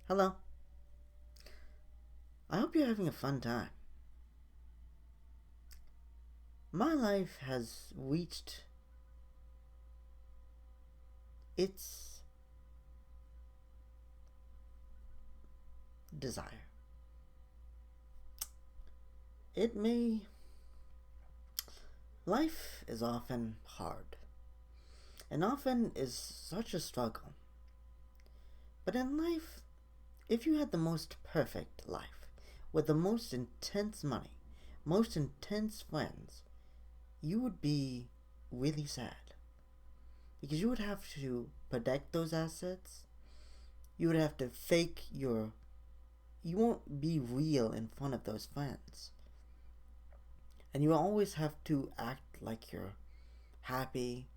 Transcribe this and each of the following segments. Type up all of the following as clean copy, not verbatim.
Hello. I hope you're having a fun time. My life has reached its desire. It may. Life is often hard, and often is such a struggle. But in life, if you had the most perfect life, with the most intense money, most intense friends, you would be really sad. Because you would have to protect those assets. You would have to fake your. You won't be real in front of those friends. And you always have to act like you're happy,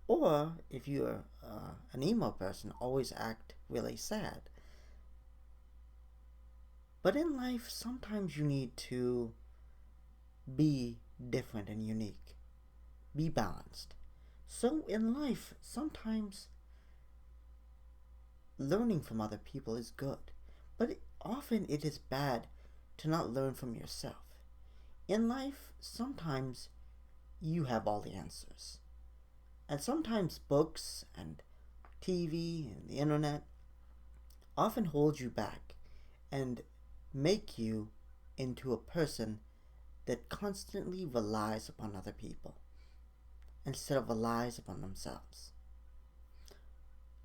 or if you're an emo person, always act really sad. But in life, sometimes you need to be different and unique, be balanced. So in life, sometimes learning from other people is good, but often it is bad to not learn from yourself. In life, sometimes you have all the answers. And sometimes books and TV and the internet often hold you back and make you into a person that constantly relies upon other people instead of relies upon themselves.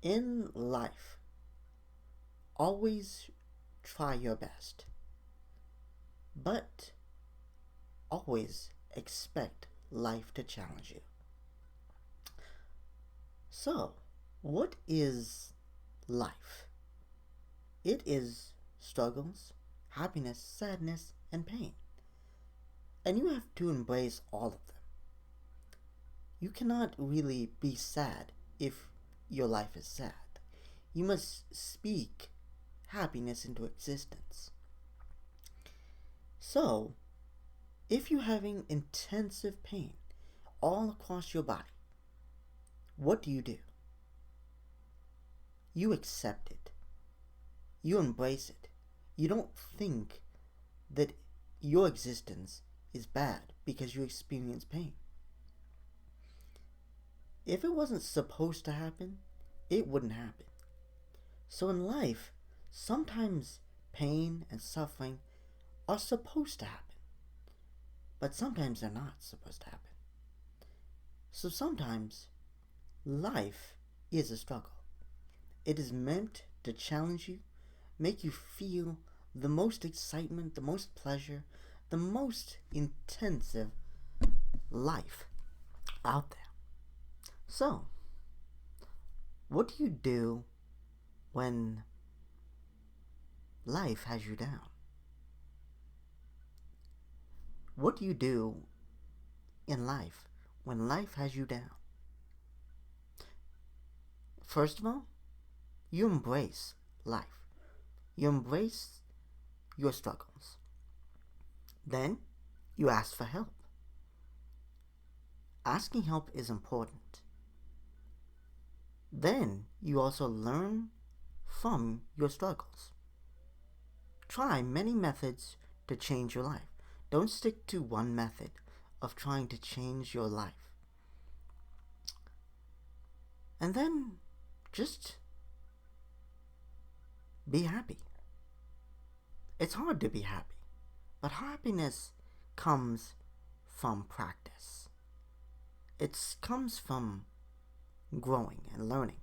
In life, always try your best, but always expect life to challenge you. So, what is life? It is struggles, happiness, sadness, and pain. And you have to embrace all of them. You cannot really be sad if your life is sad. You must speak happiness into existence. So, if you're having intensive pain all across your body, what do? You accept it. You embrace it. You don't think that your existence is bad because you experience pain. If it wasn't supposed to happen, it wouldn't happen. So in life, sometimes pain and suffering are supposed to happen, but sometimes they're not supposed to happen. So sometimes life is a struggle. It is meant to challenge you, make you feel the most excitement, the most pleasure, the most intensive life out there. So, what do you do when life has you down? What do you do in life when life has you down? First of all, you embrace life. You embrace your struggles. Then, you ask for help. Asking help is important. Then, you also learn from your struggles. Try many methods to change your life. Don't stick to one method of trying to change your life. And then just be happy. It's hard to be happy, but happiness comes from practice. It comes from growing and learning.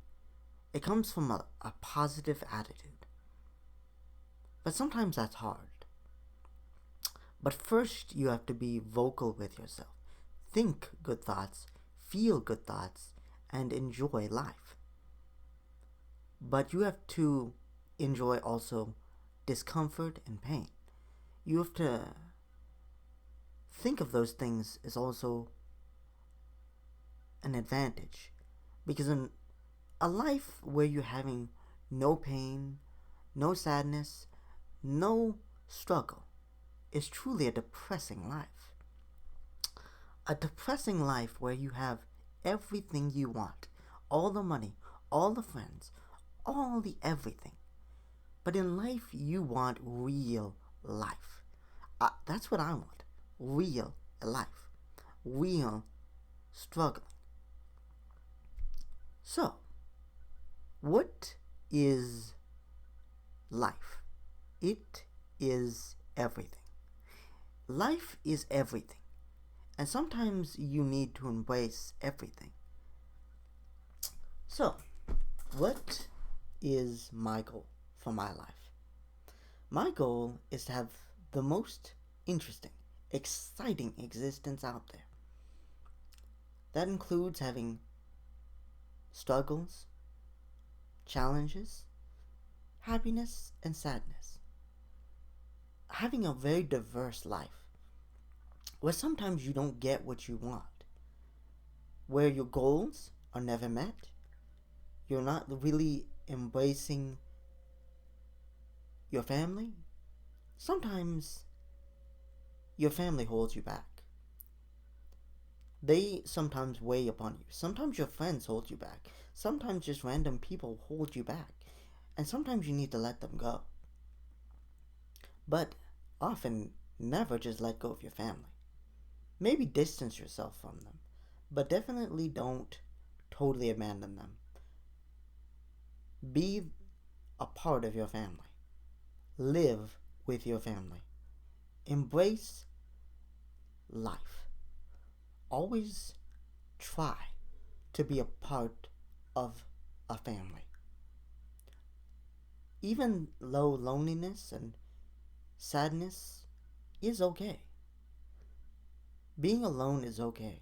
It comes from a positive attitude. But sometimes that's hard. But first, you have to be vocal with yourself. Think good thoughts, feel good thoughts, and enjoy life. But you have to enjoy also discomfort and pain. You have to think of those things as also an advantage. Because in a life where you're having no pain, no sadness, no struggle, is truly a depressing life. A depressing life where you have everything you want, all the money, all the friends, all the everything. But in life, you want real life. That's what I want. Real life. Real struggle. So, what is life? It is everything. Life is everything. And sometimes you need to embrace everything. So, what is my goal for my life? My goal is to have the most interesting, exciting existence out there. That includes having struggles, challenges, happiness, and sadness. Having a very diverse life where sometimes you don't get what you want, where your goals are never met, you're not really embracing your family. Sometimes your family holds you back. They sometimes weigh upon you. Sometimes your friends hold you back. Sometimes just random people hold you back. And sometimes you need to let them go. But often, never just let go of your family. Maybe distance yourself from them. But definitely don't totally abandon them. Be a part of your family. Live with your family. Embrace life. Always try to be a part of a family. Even though loneliness and sadness is okay. Being alone is okay,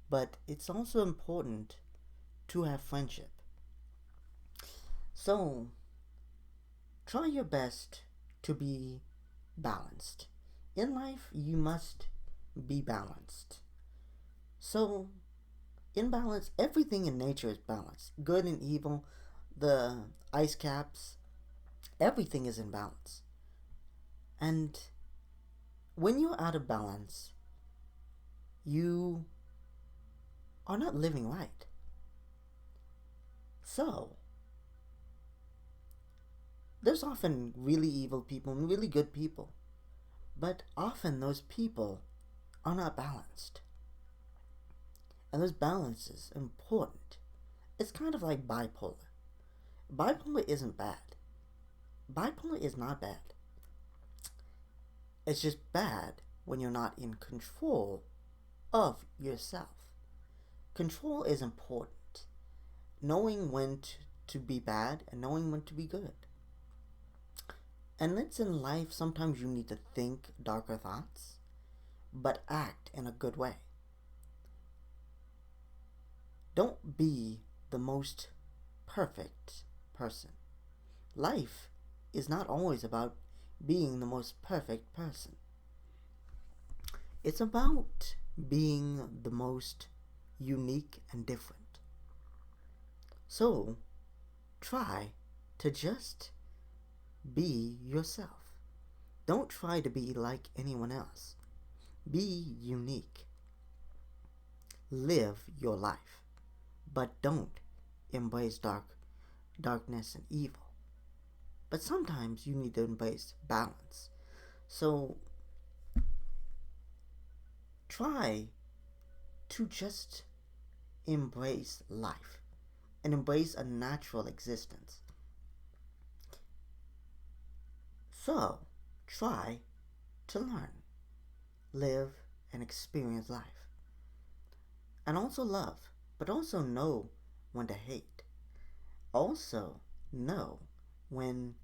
but it's also important to have friendship. So, try your best to be balanced. In life, you must be balanced. So, in balance, everything in nature is balanced. Good and evil, the ice caps, everything is in balance. And when you're out of balance, you are not living right. So, there's often really evil people and really good people. But often those people are not balanced. And this balance is important. It's kind of like bipolar. Bipolar isn't bad. Bipolar is not bad. It's just bad when you're not in control of yourself. Control is important. Knowing when to be bad and knowing when to be good. And it's in life, sometimes you need to think darker thoughts, but act in a good way. Don't be the most perfect person. Life is not always about being the most perfect person. It's about being the most unique and different. So, try to just be yourself. Don't try to be like anyone else. Be unique. Live your life. But don't embrace darkness and evil. But sometimes you need to embrace balance. So try to just embrace life and embrace a natural existence. So try to learn, live, and experience life. And also love, but also know when to hate. Also know when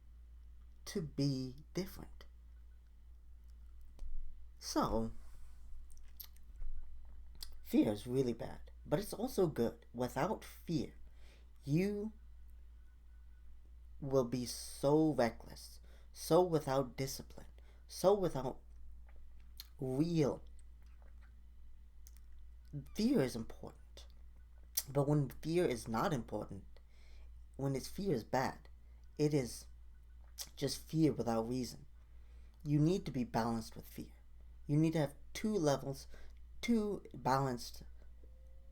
to be different. So, fear is really bad, but it's also good. Without fear, you will be so reckless, so without discipline, so without real. Fear is important, but when fear is not important, when its fear is bad, it is just fear without reason. You need to be balanced with fear. You need to have two balanced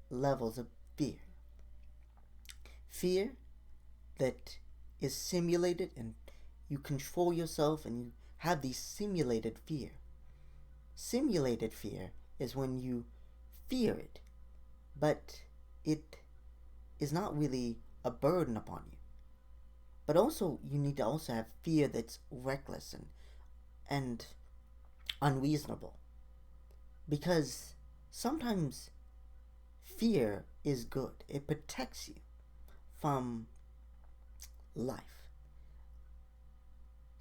levels of fear. Fear that is simulated and you control yourself and you have these simulated fear. Simulated fear is when you fear it, but it is not really a burden upon you. But also, you need to also have fear that's reckless and unreasonable. Because sometimes fear is good. It protects you from life.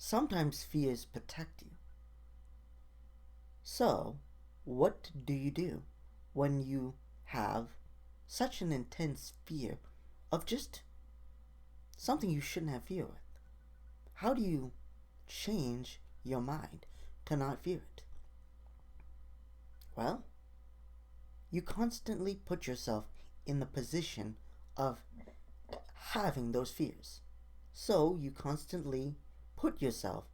Sometimes fears protect you. So, what do you do when you have such an intense fear of just something you shouldn't have fear with? How do you change your mind to not fear it? Well, you constantly put yourself in the position of having those fears. So you constantly put yourself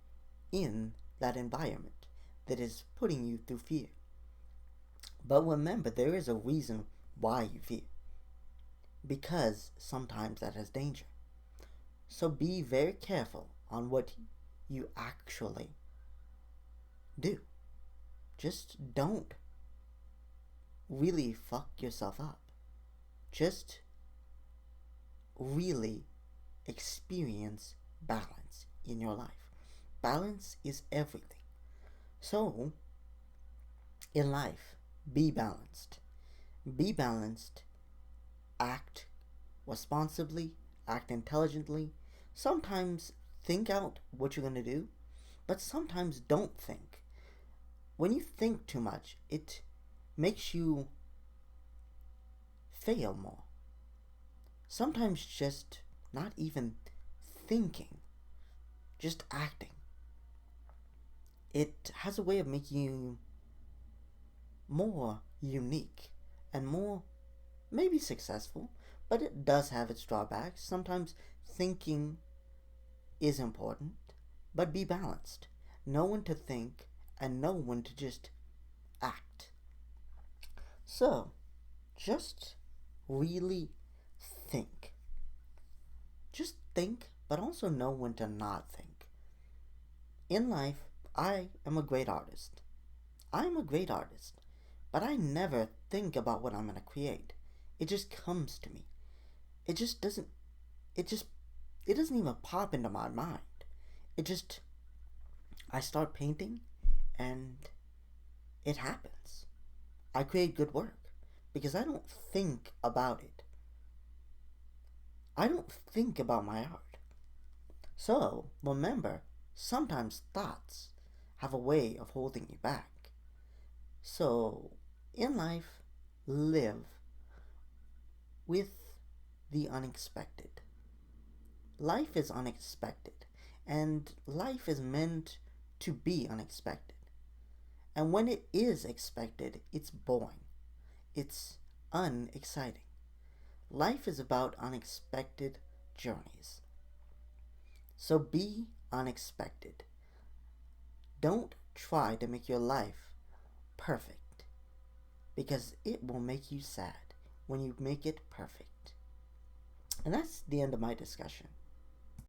in that environment that is putting you through fear. But remember, there is a reason why you fear. Because sometimes that has danger. So be very careful on what you actually do. Just don't really fuck yourself up. Just really experience balance in your life. Balance is everything. So, in life, be balanced. Be balanced. Act responsibly. Act intelligently. Sometimes think out what you're going to do, but sometimes don't think. When you think too much, it makes you fail more. Sometimes just not even thinking, just acting. It has a way of making you more unique and more maybe successful, but it does have its drawbacks. Sometimes thinking is important, but be balanced. Know when to think and know when to just act. So, just really think. Just think, but also know when to not think. In life, I am a great artist. I am a great artist, but I never think about what I'm going to create. It just comes to me. It just doesn't, it doesn't even pop into my mind. I start painting and it happens. I create good work because I don't think about it. I don't think about my art. So, remember, sometimes thoughts have a way of holding you back. So, in life, live with the unexpected. Life is unexpected, and life is meant to be unexpected. And when it is expected, it's boring. It's unexciting. Life is about unexpected journeys. So be unexpected. Don't try to make your life perfect because it will make you sad when you make it perfect. And that's the end of my discussion.